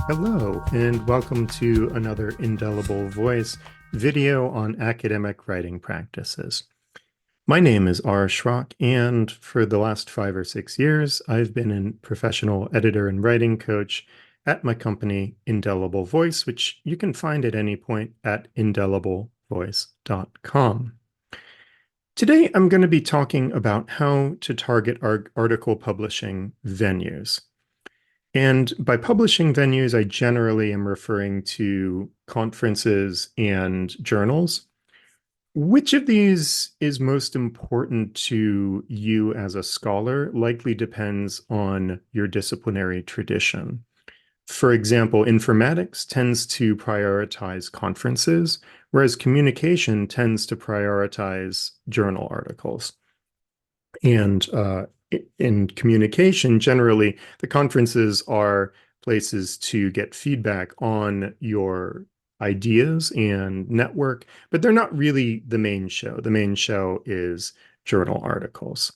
Hello, and welcome to another Indelible Voice video on academic writing practices. My name is R. Schrock, and for the last 5 or 6 years, I've been a professional editor and writing coach at my company, Indelible Voice, which you can find at any point at indeliblevoice.com. Today, I'm going to be talking about how to target article publishing venues. And by publishing venues, I generally am referring to conferences and journals. Which of these is most important to you as a scholar likely depends on your disciplinary tradition. For example, informatics tends to prioritize conferences, whereas communication tends to prioritize journal articles. And in communication, generally, the conferences are places to get feedback on your ideas and network, but they're not really the main show. The main show is journal articles.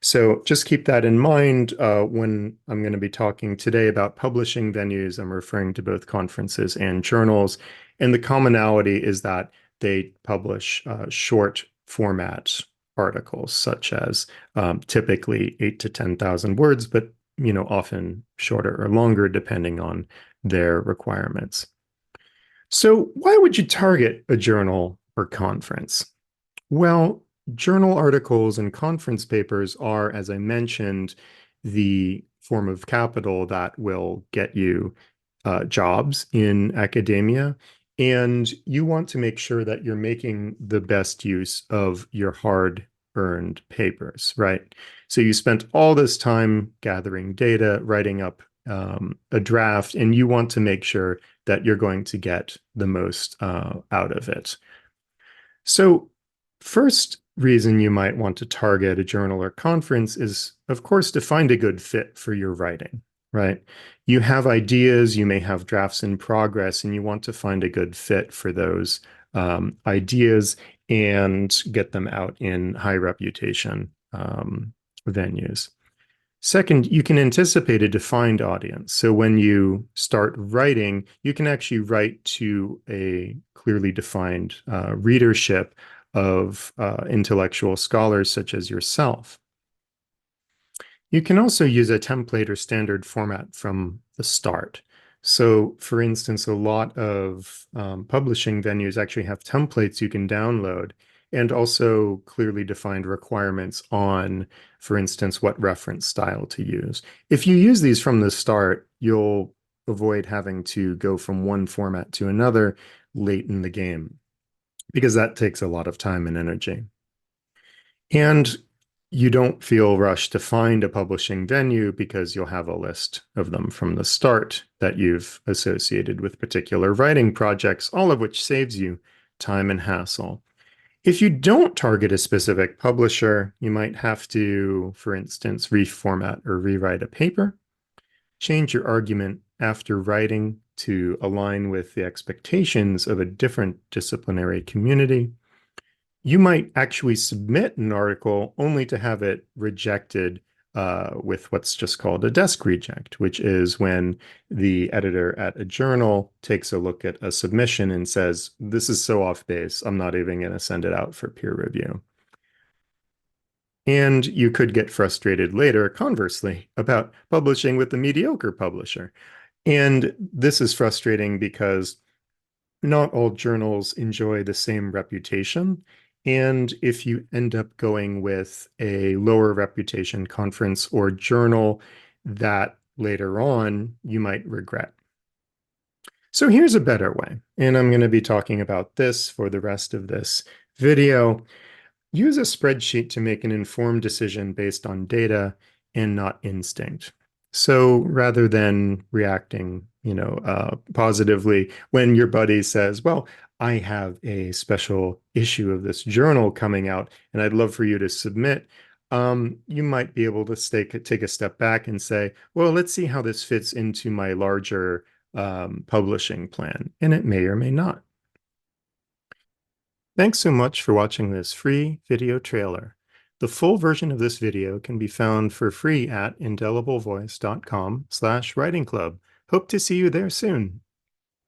So just keep that in mind when I'm going to be talking today about publishing venues. I'm referring to both conferences and journals. And the commonality is that they publish short format articles, such as typically 8 to 10,000 words, but often shorter or longer depending on their requirements. So why would you target a journal or conference? Well, journal articles and conference papers are, as I mentioned, the form of capital that will get you jobs in academia. And you want to make sure that you're making the best use of your hard-earned papers, right? So you spent all this time gathering data, writing up a draft, and you want to make sure that you're going to get the most out of it. So first reason you might want to target a journal or conference is, of course, to find a good fit for your writing, right? You have ideas, you may have drafts in progress, and you want to find a good fit for those ideas and get them out in high reputation venues. Second, you can anticipate a defined audience. So when you start writing, you can actually write to a clearly defined readership of intellectual scholars such as yourself. You can also use a template or standard format from the start. So, for instance, a lot of publishing venues actually have templates you can download and also clearly defined requirements on, for instance, what reference style to use. If you use these from the start, you'll avoid having to go from one format to another late in the game, because that takes a lot of time and energy. And you don't feel rushed to find a publishing venue because you'll have a list of them from the start that you've associated with particular writing projects, all of which saves you time and hassle. If you don't target a specific publisher, you might have to, for instance, reformat or rewrite a paper, change your argument after writing to align with the expectations of a different disciplinary community. You might actually submit an article only to have it rejected with what's just called a desk reject, which is when the editor at a journal takes a look at a submission and says, this is so off base, I'm not even going to send it out for peer review. And you could get frustrated later, conversely, about publishing with a mediocre publisher. And this is frustrating because not all journals enjoy the same reputation. And if you end up going with a lower reputation conference or journal, that later on you might regret. So here's a better way, and I'm going to be talking about this for the rest of this video. Use a spreadsheet to make an informed decision based on data and not instinct. So rather than reacting, positively when your buddy says, well, I have a special issue of this journal coming out and I'd love for you to submit, you might be able to take a step back and say, well, let's see how this fits into my larger publishing plan. And it may or may not. Thanks so much for watching this free video trailer. The full version of this video can be found for free at indeliblevoice.com/writing club. Hope to see you there soon.